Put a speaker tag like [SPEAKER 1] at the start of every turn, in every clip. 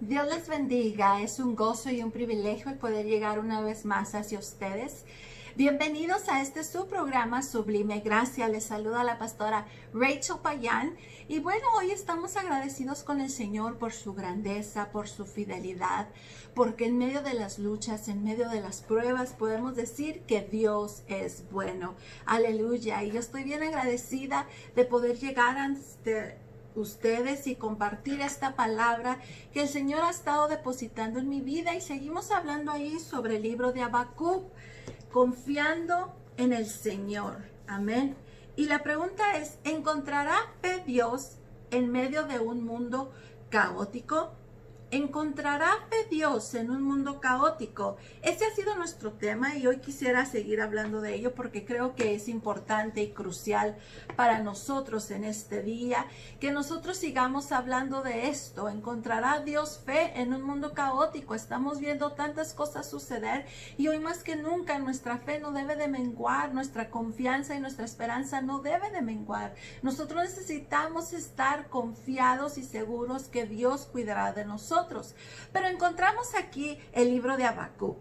[SPEAKER 1] Dios les bendiga, es un gozo y un privilegio el poder llegar una vez más hacia ustedes. Bienvenidos a este su programa Sublime Gracia. Les saluda la pastora Rachel Payán. Y bueno, hoy estamos agradecidos con el Señor por su grandeza, por su fidelidad, porque en medio de las luchas, en medio de las pruebas, podemos decir que Dios es bueno. Aleluya. Y yo estoy bien agradecida de poder llegar ante ustedes y compartir esta palabra que el Señor ha estado depositando en mi vida, y seguimos hablando ahí sobre el libro de Habacuc, confiando en el Señor. Amén. Y la pregunta es, ¿encontrará fe Dios en medio de un mundo caótico? ¿Encontrará fe Dios en un mundo caótico? Ese ha sido nuestro tema y hoy quisiera seguir hablando de ello porque creo que es importante y crucial para nosotros en este día, que nosotros sigamos hablando de esto. ¿Encontrará Dios fe en un mundo caótico? Estamos viendo tantas cosas suceder y hoy más que nunca nuestra fe no debe de menguar, nuestra confianza y nuestra esperanza no debe de menguar. Nosotros necesitamos estar confiados y seguros que Dios cuidará de nosotros. Pero encontramos aquí el libro de Habacuc.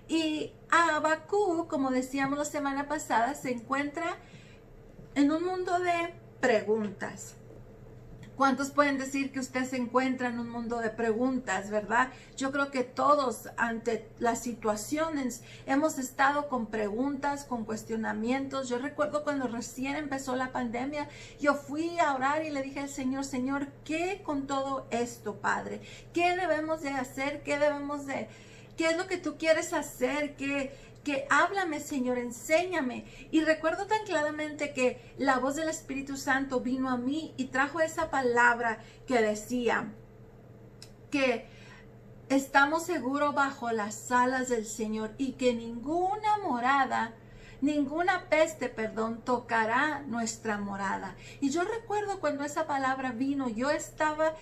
[SPEAKER 1] Y Habacuc, como decíamos la semana pasada, se encuentra en un mundo de preguntas. ¿Cuántos pueden decir que usted se encuentra en un mundo de preguntas, verdad? Yo creo que todos ante las situaciones hemos estado con preguntas, con cuestionamientos. Yo recuerdo cuando recién empezó la pandemia, yo fui a orar y le dije al Señor, Señor, ¿qué con todo esto, Padre? ¿Qué debemos de hacer? ¿Qué es lo que tú quieres hacer? Que háblame, Señor, enséñame. Y recuerdo tan claramente que la voz del Espíritu Santo vino a mí y trajo esa palabra que decía que estamos seguros bajo las alas del Señor y que ninguna peste, tocará nuestra morada. Y yo recuerdo cuando esa palabra vino, yo estaba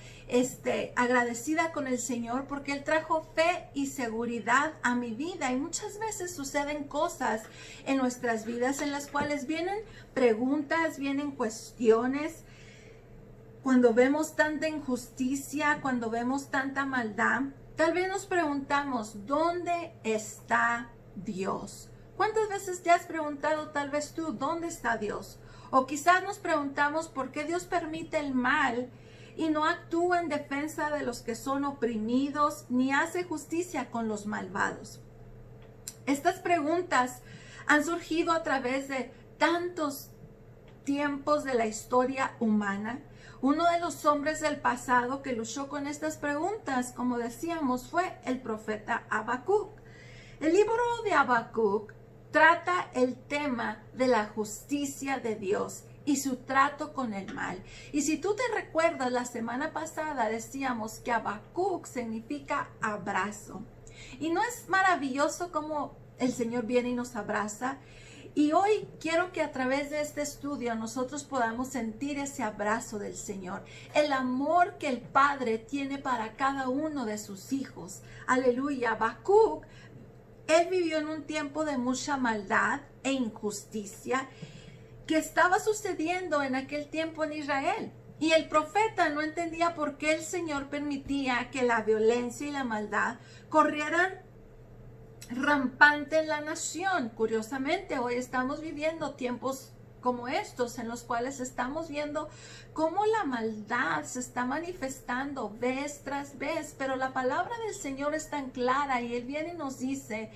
[SPEAKER 1] agradecida con el Señor porque Él trajo fe y seguridad a mi vida. Y muchas veces suceden cosas en nuestras vidas en las cuales vienen preguntas, vienen cuestiones. Cuando vemos tanta injusticia, cuando vemos tanta maldad, tal vez nos preguntamos, ¿dónde está Dios? ¿Cuántas veces te has preguntado tal vez tú, ¿dónde está Dios? O quizás nos preguntamos por qué Dios permite el mal y no actúa en defensa de los que son oprimidos, ni hace justicia con los malvados. Estas preguntas han surgido a través de tantos tiempos de la historia humana. Uno de los hombres del pasado que luchó con estas preguntas, como decíamos, fue el profeta Habacuc. El libro de Habacuc trata el tema de la justicia de Dios y su trato con el mal. Y si tú te recuerdas, la semana pasada decíamos que Habacuc significa abrazo. Y no es maravilloso cómo el Señor viene y nos abraza. Y hoy quiero que a través de este estudio nosotros podamos sentir ese abrazo del Señor, el amor que el Padre tiene para cada uno de sus hijos. Aleluya. Habacuc, él vivió en un tiempo de mucha maldad e injusticia que estaba sucediendo en aquel tiempo en Israel. Y el profeta no entendía por qué el Señor permitía que la violencia y la maldad corrieran rampante en la nación. Curiosamente, hoy estamos viviendo tiempos como estos en los cuales estamos viendo cómo la maldad se está manifestando vez tras vez, pero la palabra del Señor es tan clara y Él viene y nos dice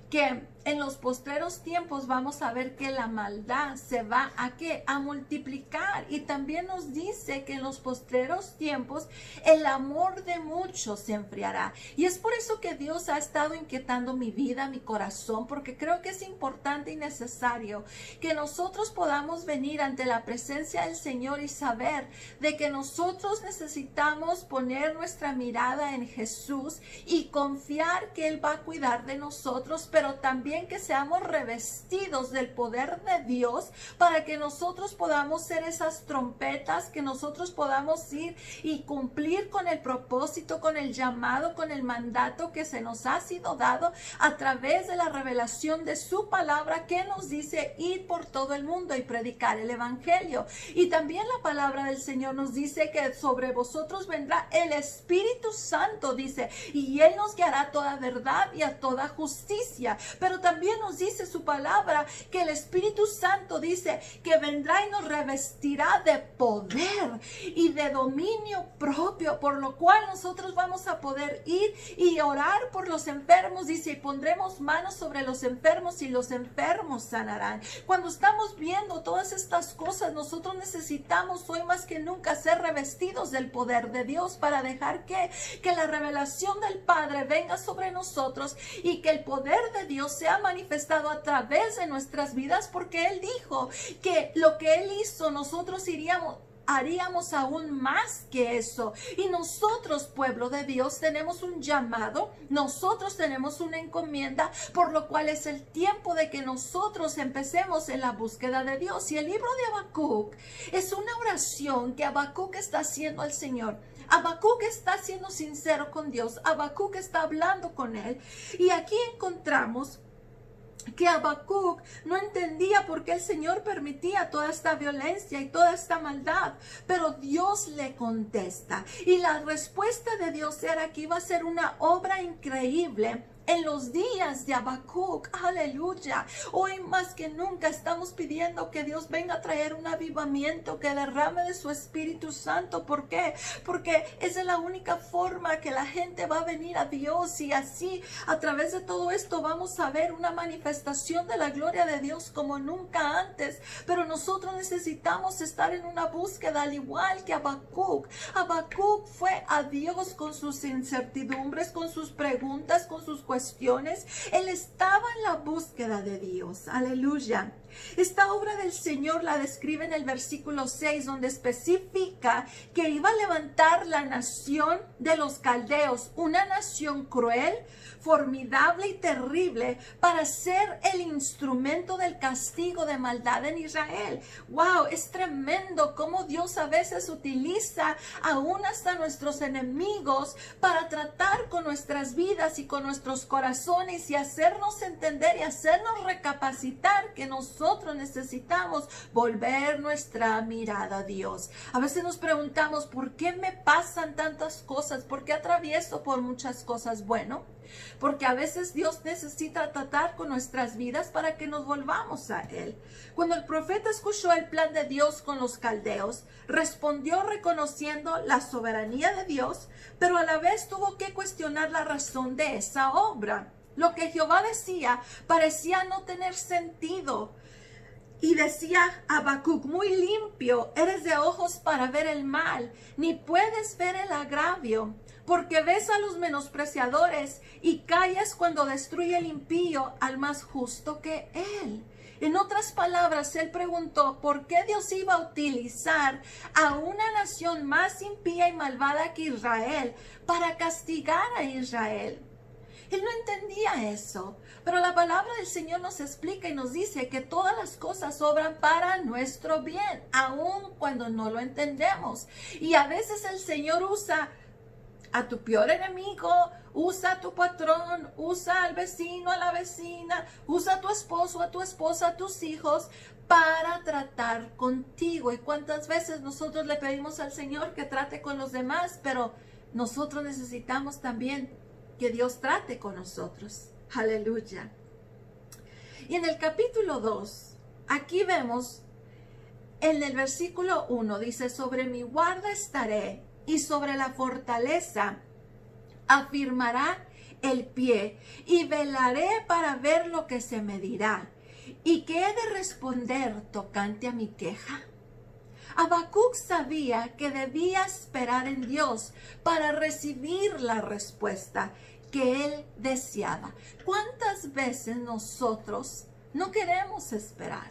[SPEAKER 1] que en los postreros tiempos vamos a ver que la maldad se va a multiplicar, y también nos dice que en los postreros tiempos el amor de muchos se enfriará. Y es por eso que Dios ha estado inquietando mi vida, mi corazón, porque creo que es importante y necesario que nosotros podamos venir ante la presencia del Señor y saber de que nosotros necesitamos poner nuestra mirada en Jesús y confiar que Él va a cuidar de nosotros, pero también que seamos revestidos del poder de Dios para que nosotros podamos ser esas trompetas, que nosotros podamos ir y cumplir con el propósito, con el llamado, con el mandato que se nos ha sido dado a través de la revelación de su palabra, que nos dice ir por todo el mundo y predicar el evangelio. Y también la palabra del Señor nos dice que sobre vosotros vendrá el Espíritu Santo, dice, y Él nos guiará a toda verdad y a toda justicia. Pero también nos dice su palabra que el Espíritu Santo dice que vendrá y nos revestirá de poder y de dominio propio, por lo cual nosotros vamos a poder ir y orar por los enfermos, dice, y pondremos manos sobre los enfermos y los enfermos sanarán. Cuando estamos viendo todas estas cosas, nosotros necesitamos hoy más que nunca ser revestidos del poder de Dios para dejar que la revelación del Padre venga sobre nosotros y que el poder de Dios sea manifestado a través de nuestras vidas, porque Él dijo que lo que Él hizo, nosotros haríamos aún más que eso. Y nosotros, pueblo de Dios, tenemos un llamado, nosotros tenemos una encomienda, por lo cual es el tiempo de que nosotros empecemos en la búsqueda de Dios. Y el libro de Habacuc es una oración que Habacuc está haciendo al Señor. Habacuc está siendo sincero con Dios. Habacuc está hablando con Él. Y aquí encontramos que Habacuc no entendía por qué el Señor permitía toda esta violencia y toda esta maldad, pero Dios le contesta, y la respuesta de Dios era que iba a ser una obra increíble en los días de Habacuc. Aleluya. Hoy más que nunca estamos pidiendo que Dios venga a traer un avivamiento, que derrame de su Espíritu Santo. ¿Por qué? Porque esa es la única forma que la gente va a venir a Dios, y así a través de todo esto vamos a ver una manifestación de la gloria de Dios como nunca antes. Pero nosotros necesitamos estar en una búsqueda, al igual que Habacuc. Habacuc fue a Dios con sus incertidumbres, con sus preguntas, con sus cuestiones. Él estaba en la búsqueda de Dios. Aleluya. Esta obra del Señor la describe en el versículo 6, donde especifica que iba a levantar la nación de los caldeos, una nación cruel, formidable y terrible, para ser el instrumento del castigo de maldad en Israel. Wow, es tremendo cómo Dios a veces utiliza aún hasta nuestros enemigos para tratar con nuestras vidas y con nuestros corazones, y hacernos entender y hacernos recapacitar que nosotros necesitamos volver nuestra mirada a Dios. A veces nos preguntamos, ¿por qué me pasan tantas cosas? ¿Por qué atravieso por muchas cosas? Bueno, porque a veces Dios necesita tratar con nuestras vidas para que nos volvamos a Él. Cuando el profeta escuchó el plan de Dios con los caldeos, respondió reconociendo la soberanía de Dios, pero a la vez tuvo que cuestionar la razón de esa obra. Lo que Jehová decía parecía no tener sentido. Y decía Habacuc, muy limpio eres de ojos para ver el mal, ni puedes ver el agravio, porque ves a los menospreciadores y callas cuando destruye el impío al más justo que él. En otras palabras, él preguntó por qué Dios iba a utilizar a una nación más impía y malvada que Israel para castigar a Israel. Él no entendía eso, pero la palabra del Señor nos explica y nos dice que todas las cosas obran para nuestro bien, aun cuando no lo entendemos. Y a veces el Señor usa a tu peor enemigo, usa a tu patrón, usa al vecino, a la vecina, usa a tu esposo, a tu esposa, a tus hijos, para tratar contigo. ¿Y cuántas veces nosotros le pedimos al Señor que trate con los demás? Pero nosotros necesitamos también que Dios trate con nosotros. Aleluya. Y en el capítulo 2, aquí vemos en el versículo 1, dice, sobre mi guarda estaré, y sobre la fortaleza afirmará el pie, y velaré para ver lo que se me dirá, y qué he de responder tocante a mi queja. Habacuc sabía que debía esperar en Dios para recibir la respuesta que él deseaba. ¿Cuántas veces nosotros no queremos esperar?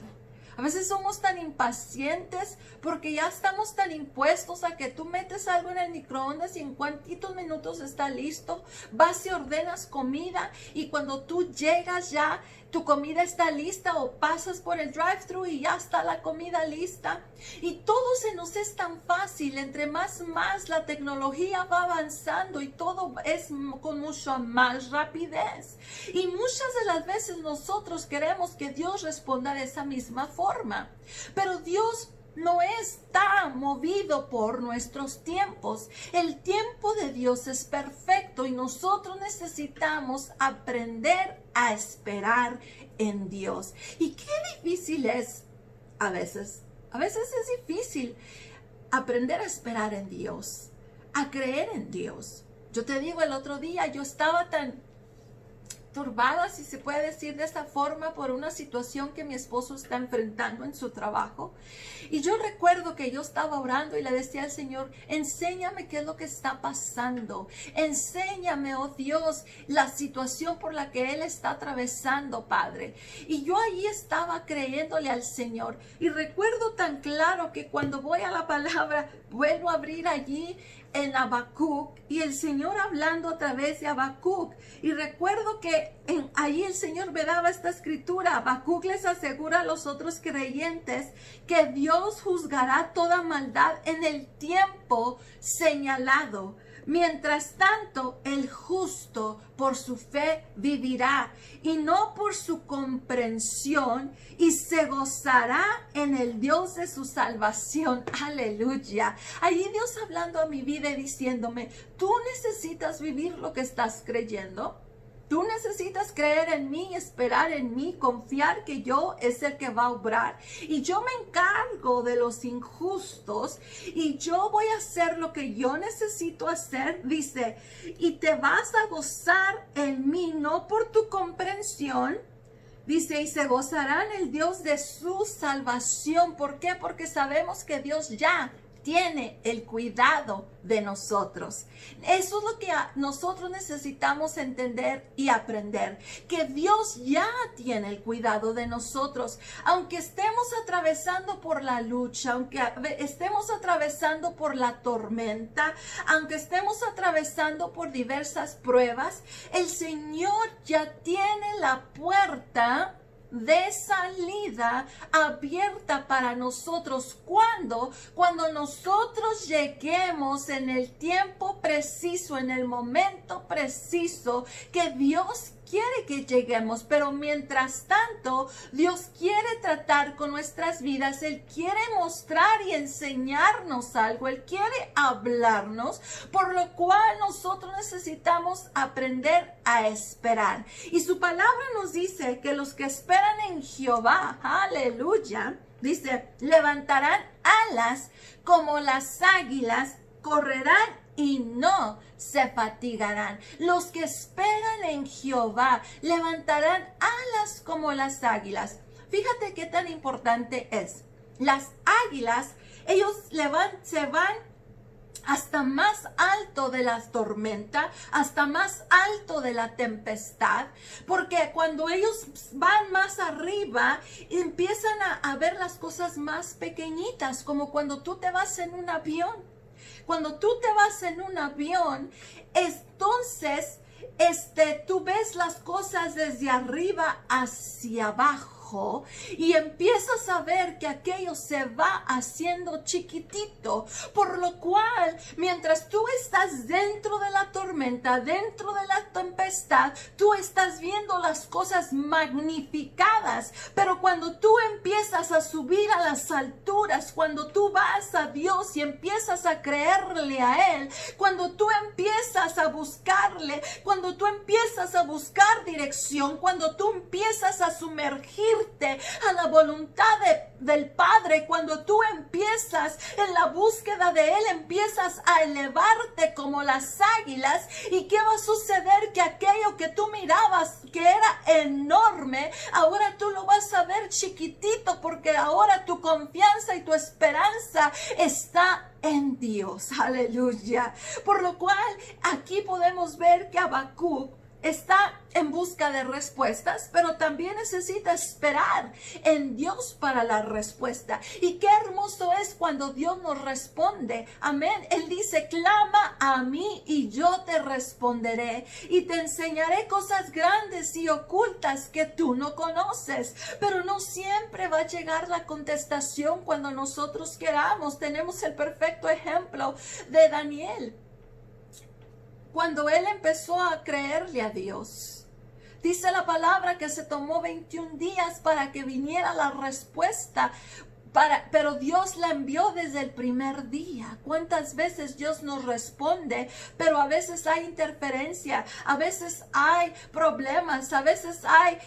[SPEAKER 1] A veces somos tan impacientes porque ya estamos tan impuestos a que tú metes algo en el microondas y en cuantitos minutos está listo. Vas y ordenas comida y cuando tú llegas ya tu comida está lista, o pasas por el drive-thru y ya está la comida lista. Y todo se nos es tan fácil. Entre más la tecnología va avanzando y todo es con mucha más rapidez. Y muchas de las veces nosotros queremos que Dios responda de esa misma forma. Pero Dios no está movido por nuestros tiempos. El tiempo de Dios es perfecto y nosotros necesitamos aprender a esperar en Dios. Y qué difícil es a veces. A veces es difícil aprender a esperar en Dios, a creer en Dios. Yo te digo, el otro día yo estaba tan turbada, si se puede decir de esa forma, por una situación que mi esposo está enfrentando en su trabajo. Y yo recuerdo que yo estaba orando y le decía al Señor, enséñame qué es lo que está pasando. Enséñame, oh Dios, la situación por la que Él está atravesando, Padre. Y yo ahí estaba creyéndole al Señor. Y recuerdo tan claro que cuando voy a la palabra, vuelvo a abrir allí en Habacuc y el Señor hablando a través de Habacuc. Y recuerdo que allí el Señor me daba esta escritura. Habacuc les asegura a los otros creyentes que Dios juzgará toda maldad en el tiempo señalado. Mientras tanto, el justo por su fe vivirá y no por su comprensión, y se gozará en el Dios de su salvación. Aleluya. Allí Dios hablando a mi vida y diciéndome, tú necesitas vivir lo que estás creyendo. Tú necesitas creer en mí, esperar en mí, confiar que yo es el que va a obrar. Y yo me encargo de los injustos y yo voy a hacer lo que yo necesito hacer, dice, y te vas a gozar en mí, no por tu comprensión. Dice, y se gozarán el Dios de su salvación. ¿Por qué? Porque sabemos que Dios ya tiene el cuidado de nosotros. Eso es lo que nosotros necesitamos entender y aprender, que Dios ya tiene el cuidado de nosotros. Aunque estemos atravesando por la lucha, aunque estemos atravesando por la tormenta, aunque estemos atravesando por diversas pruebas, el Señor ya tiene la puerta de salida abierta para nosotros. Cuando nosotros lleguemos en el tiempo preciso, en el momento preciso que Dios quiere que lleguemos. Pero mientras tanto, Dios quiere tratar con nuestras vidas. Él quiere mostrar y enseñarnos algo. Él quiere hablarnos, por lo cual nosotros necesitamos aprender a esperar. Y su palabra nos dice que los que esperan en Jehová, aleluya, dice, levantarán alas como las águilas, correrán y no se fatigarán. Los que esperan en Jehová levantarán alas como las águilas. Fíjate qué tan importante es. Las águilas, ellos se van hasta más alto de la tormenta, hasta más alto de la tempestad, porque cuando ellos van más arriba, empiezan a ver las cosas más pequeñitas, como cuando tú te vas en un avión. Cuando tú te vas en un avión, entonces tú ves las cosas desde arriba hacia abajo. Y empiezas a ver que aquello se va haciendo chiquitito, por lo cual mientras tú estás dentro de la tormenta, dentro de la tempestad, tú estás viendo las cosas magnificadas. Pero cuando tú empiezas a subir a las alturas, cuando tú vas a Dios y empiezas a creerle a Él, cuando tú empiezas a buscarle, cuando tú empiezas a buscar dirección, cuando tú empiezas a sumergir a la voluntad del Padre, cuando tú empiezas en la búsqueda de Él, empiezas a elevarte como las águilas. ¿Y qué va a suceder? Que aquello que tú mirabas que era enorme, ahora tú lo vas a ver chiquitito, porque ahora tu confianza y tu esperanza está en Dios. Aleluya. Por lo cual aquí podemos ver que Habacuc está en busca de respuestas, pero también necesita esperar en Dios para la respuesta. Y qué hermoso es cuando Dios nos responde. Amén. Él dice, clama a mí y yo te responderé y te enseñaré cosas grandes y ocultas que tú no conoces. Pero no siempre va a llegar la contestación cuando nosotros queramos. Tenemos el perfecto ejemplo de Daniel. Cuando él empezó a creerle a Dios, dice la palabra que se tomó 21 días para que viniera la respuesta, pero Dios la envió desde el primer día. ¿Cuántas veces Dios nos responde? Pero a veces hay interferencia, a veces hay problemas, a veces hay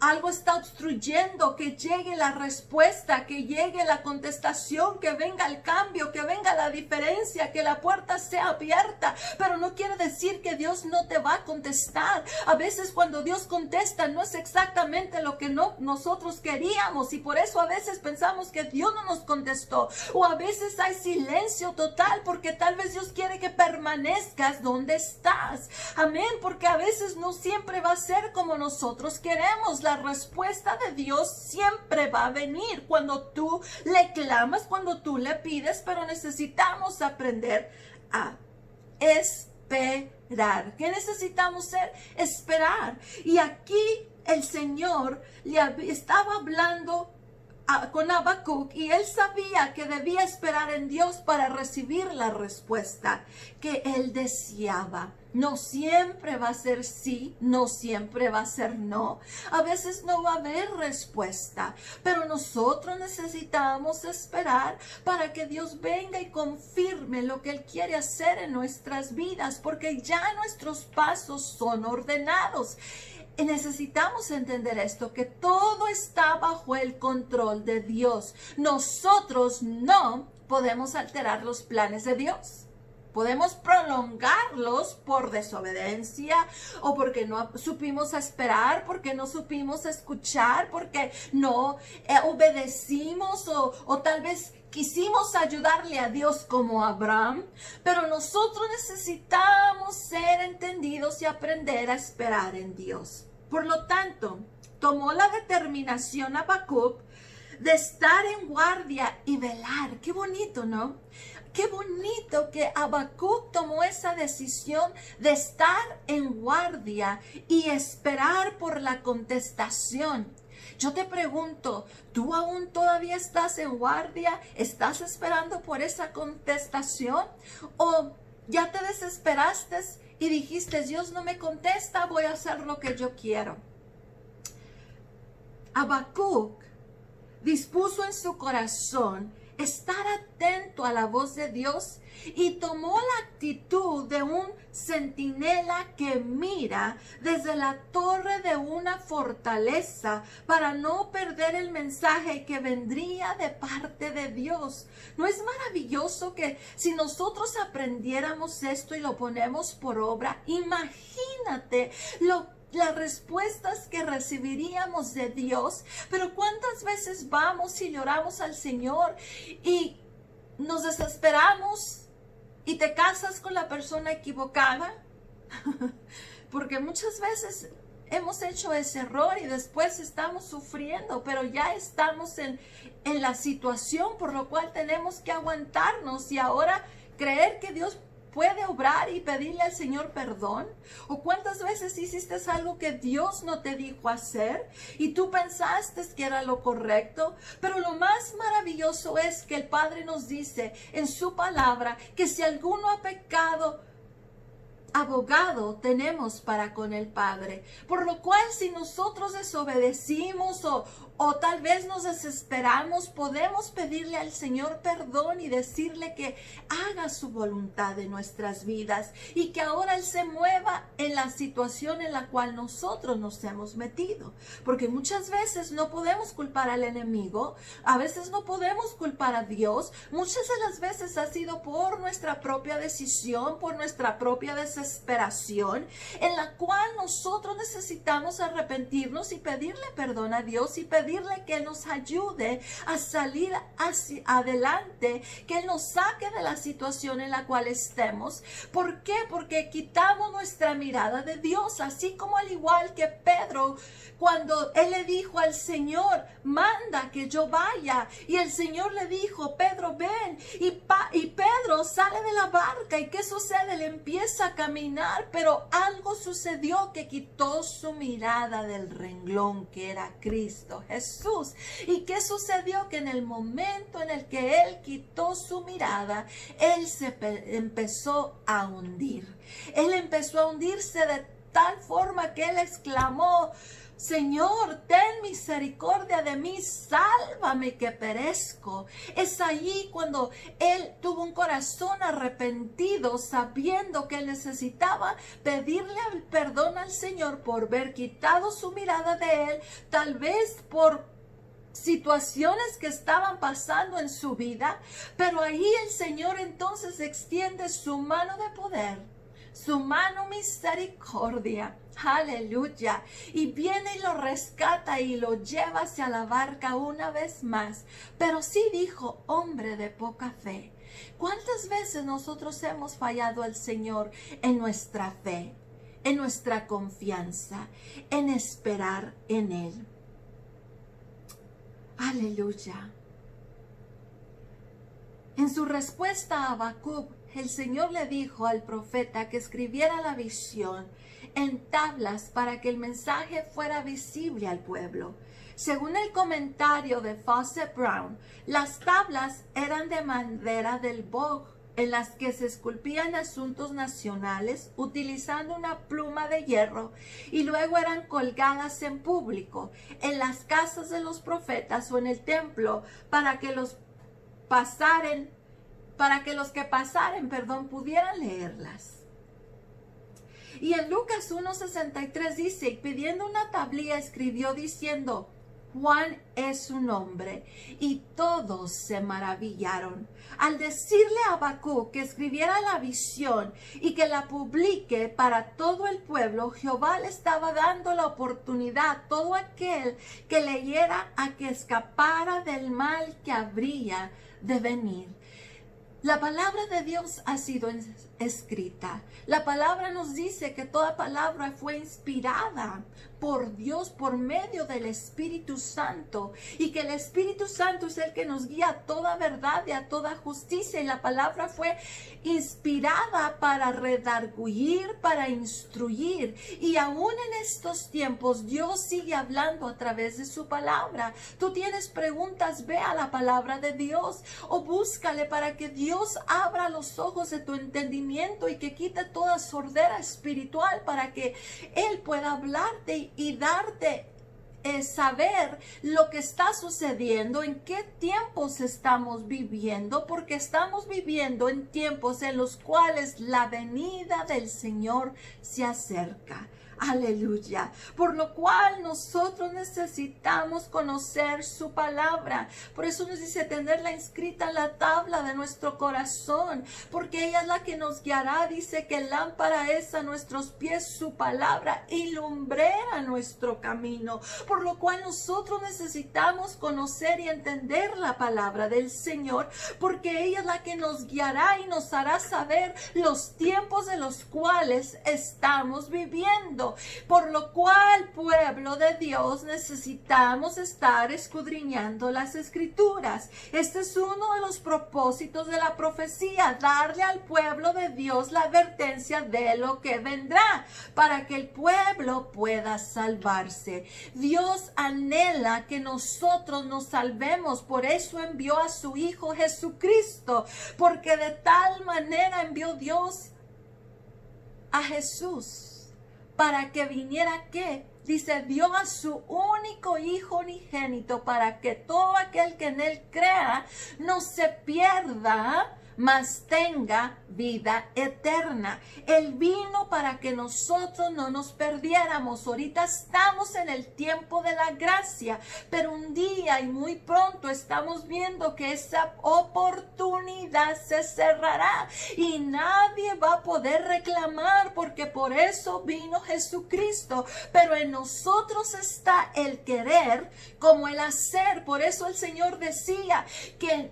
[SPEAKER 1] algo está obstruyendo que llegue la respuesta, que llegue la contestación, que venga el cambio, que venga la diferencia, que la puerta sea abierta. Pero no quiere decir que Dios no te va a contestar. A veces cuando Dios contesta no es exactamente lo que nosotros queríamos y por eso a veces pensamos que Dios no nos contestó. O a veces hay silencio total porque tal vez Dios quiere que permanezcas donde estás. Amén, porque a veces no siempre va a ser como nosotros queremos. La respuesta de Dios siempre va a venir cuando tú le clamas, cuando tú le pides, pero necesitamos aprender a esperar. ¿Qué necesitamos hacer? Esperar. Y aquí el Señor le estaba hablando con Habacuc y él sabía que debía esperar en Dios para recibir la respuesta que él deseaba. No siempre va a ser sí, no siempre va a ser no. A veces no va a haber respuesta, pero nosotros necesitamos esperar para que Dios venga y confirme lo que Él quiere hacer en nuestras vidas, porque ya nuestros pasos son ordenados. Y necesitamos entender esto, que todo está bajo el control de Dios. Nosotros no podemos alterar los planes de Dios. Podemos prolongarlos por desobediencia o porque no supimos esperar, porque no supimos escuchar, porque no obedecimos o tal vez quisimos ayudarle a Dios como Abraham. Pero nosotros necesitamos ser entendidos y aprender a esperar en Dios. Por lo tanto, tomó la determinación Habacuc de estar en guardia y velar. Qué bonito, ¿no? Qué bonito que Habacuc tomó esa decisión de estar en guardia y esperar por la contestación. Yo te pregunto, ¿tú aún todavía estás en guardia? ¿Estás esperando por esa contestación? ¿O ya te desesperaste y dijiste, Dios no me contesta, voy a hacer lo que yo quiero? Habacuc dispuso en su corazón estar atento a la voz de Dios y tomó la actitud de un centinela que mira desde la torre de una fortaleza para no perder el mensaje que vendría de parte de Dios. ¿No es maravilloso que si nosotros aprendiéramos esto y lo ponemos por obra, imagínate las respuestas que recibiríamos de Dios? Pero cuántas veces vamos y lloramos al Señor y nos desesperamos y te casas con la persona equivocada, porque muchas veces hemos hecho ese error y después estamos sufriendo, pero ya estamos en la situación por lo cual tenemos que aguantarnos y ahora creer que Dios puede obrar y pedirle al Señor perdón. ¿O cuántas veces hiciste algo que Dios no te dijo hacer y tú pensaste que era lo correcto? Pero lo más maravilloso es que el Padre nos dice en su palabra que si alguno ha pecado, abogado tenemos para con el Padre. Por lo cual si nosotros desobedecimos o tal vez nos desesperamos, podemos pedirle al Señor perdón y decirle que haga su voluntad en nuestras vidas y que ahora Él se mueva en la situación en la cual nosotros nos hemos metido. Porque muchas veces no podemos culpar al enemigo, a veces no podemos culpar a Dios, muchas de las veces ha sido por nuestra propia decisión, por nuestra propia desobediencia, desesperación en la cual nosotros necesitamos arrepentirnos y pedirle perdón a Dios y pedirle que nos ayude a salir hacia adelante, que Él nos saque de la situación en la cual estemos. ¿Por qué? Porque quitamos nuestra mirada de Dios, así como al igual que Pedro, cuando él le dijo al Señor, manda que yo vaya, y el Señor le dijo, Pedro, ven, y Pedro sale de la barca, y ¿qué sucede? Él empieza a caminar, pero algo sucedió que quitó su mirada del renglón que era Cristo Jesús. ¿Y qué sucedió? Que en el momento en el que él quitó su mirada, él se empezó a hundir. Él empezó a hundirse de tal forma que él exclamó, Señor, ten misericordia de mí, sálvame que perezco. Es allí cuando él tuvo un corazón arrepentido, sabiendo que él necesitaba pedirle perdón al Señor por haber quitado su mirada de él, tal vez por situaciones que estaban pasando en su vida, pero ahí el Señor entonces extiende su mano de poder, su mano misericordia, aleluya, y viene y lo rescata y lo lleva hacia la barca una vez más. Pero sí dijo, hombre de poca fe. ¿Cuántas veces nosotros hemos fallado al Señor en nuestra fe, en nuestra confianza, en esperar en Él? Aleluya. En su respuesta a Habacuc, el Señor le dijo al profeta que escribiera la visión en tablas para que el mensaje fuera visible al pueblo. Según el comentario de Fawcett Brown, las tablas eran de madera del boj, en las que se esculpían asuntos nacionales utilizando una pluma de hierro y luego eran colgadas en público, en las casas de los profetas o en el templo para que los que pasaren, pudieran leerlas. Y en Lucas 1:63 dice, pidiendo una tablilla escribió diciendo, Juan es su nombre, y todos se maravillaron. Al decirle a Habacuc que escribiera la visión y que la publique para todo el pueblo, Jehová le estaba dando la oportunidad a todo aquel que leyera a que escapara del mal que habría de venir. La palabra de Dios ha sido escrita. La palabra nos dice que toda palabra fue inspirada por Dios por medio del Espíritu Santo, y que el Espíritu Santo es el que nos guía a toda verdad y a toda justicia, y la palabra fue inspirada para redarguir, para instruir, y aún en estos tiempos Dios sigue hablando a través de su palabra. Tú tienes preguntas, ve a la palabra de Dios o búscale para que Dios abra los ojos de tu entendimiento y que quite toda sordera espiritual para que Él pueda hablarte y darte saber lo que está sucediendo, en qué tiempos estamos viviendo, porque estamos viviendo en tiempos en los cuales la venida del Señor se acerca. Aleluya. Por lo cual nosotros necesitamos conocer su palabra. Por eso nos dice tenerla inscrita en la tabla de nuestro corazón, porque ella es la que nos guiará. Dice que lámpara es a nuestros pies su palabra y lumbrera nuestro camino. Por lo cual nosotros necesitamos conocer y entender la palabra del Señor, porque ella es la que nos guiará y nos hará saber los tiempos de los cuales estamos viviendo. Por lo cual, pueblo de Dios, necesitamos estar escudriñando las Escrituras. Este es uno de los propósitos de la profecía, darle al pueblo de Dios la advertencia de lo que vendrá, para que el pueblo pueda salvarse. Dios anhela que nosotros nos salvemos, por eso envió a su Hijo Jesucristo, porque de tal manera envió Dios a Jesús, para que viniera, ¿qué? Dice, dio a su único Hijo unigénito para que todo aquel que en Él crea no se pierda, mas tenga vida eterna. Él vino para que nosotros no nos perdiéramos. Ahorita estamos en el tiempo de la gracia, pero un día y muy pronto estamos viendo que esa oportunidad se cerrará y nadie va a poder reclamar, porque por eso vino Jesucristo. Pero en nosotros está el querer como el hacer. Por eso el Señor decía que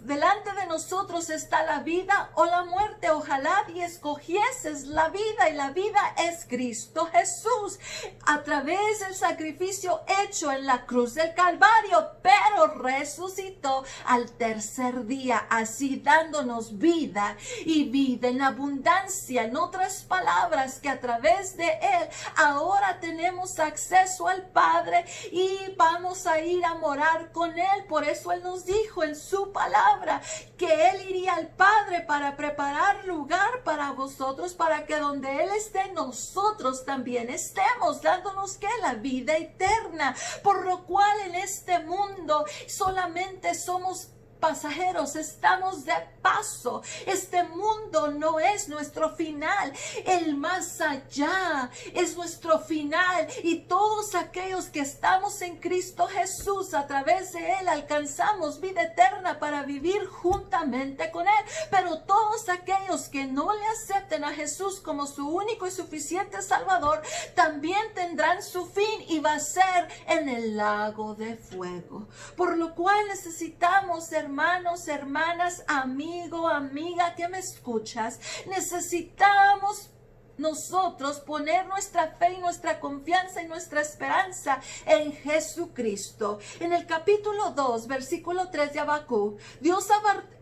[SPEAKER 1] delante de nosotros está la vida o la muerte. Ojalá y escogieses la vida, y la vida es Cristo Jesús, a través del sacrificio hecho en la cruz del Calvario, pero resucitó al tercer día, así dándonos vida y vida en abundancia. En otras palabras, que a través de Él ahora tenemos acceso al Padre y vamos a ir a morar con Él. Por eso Él nos dijo en su palabra que Él iría al Padre para preparar lugar para vosotros, para que donde Él esté, nosotros también estemos, dándonos que la vida eterna. Por lo cual en este mundo solamente somos pasajeros, estamos de paso. Este mundo no es nuestro final, el más allá es nuestro final, y todos aquellos que estamos en Cristo Jesús, a través de Él alcanzamos vida eterna para vivir juntamente con Él. Pero todos aquellos que no le acepten a Jesús como su único y suficiente Salvador, también tendrán su fin, y va a ser en el lago de fuego. Por lo cual necesitamos, hermanos, hermanas, amigo, amiga que me escuchas, necesitamos nosotros poner nuestra fe y nuestra confianza y nuestra esperanza en Jesucristo. En el capítulo 2, versículo 3 de Habacuc, Dios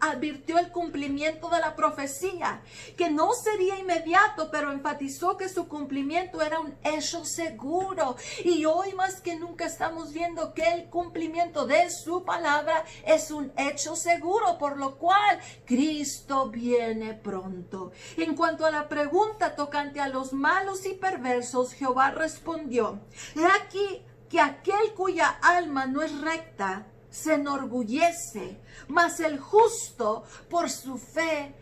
[SPEAKER 1] advirtió el cumplimiento de la profecía, que no sería inmediato, pero enfatizó que su cumplimiento era un hecho seguro. Y hoy más que nunca estamos viendo que el cumplimiento de su palabra es un hecho seguro, por lo cual Cristo viene pronto. En cuanto a la pregunta tocante a los malos y perversos, Jehová respondió: he aquí que aquel cuya alma no es recta se enorgullece, mas el justo por su fe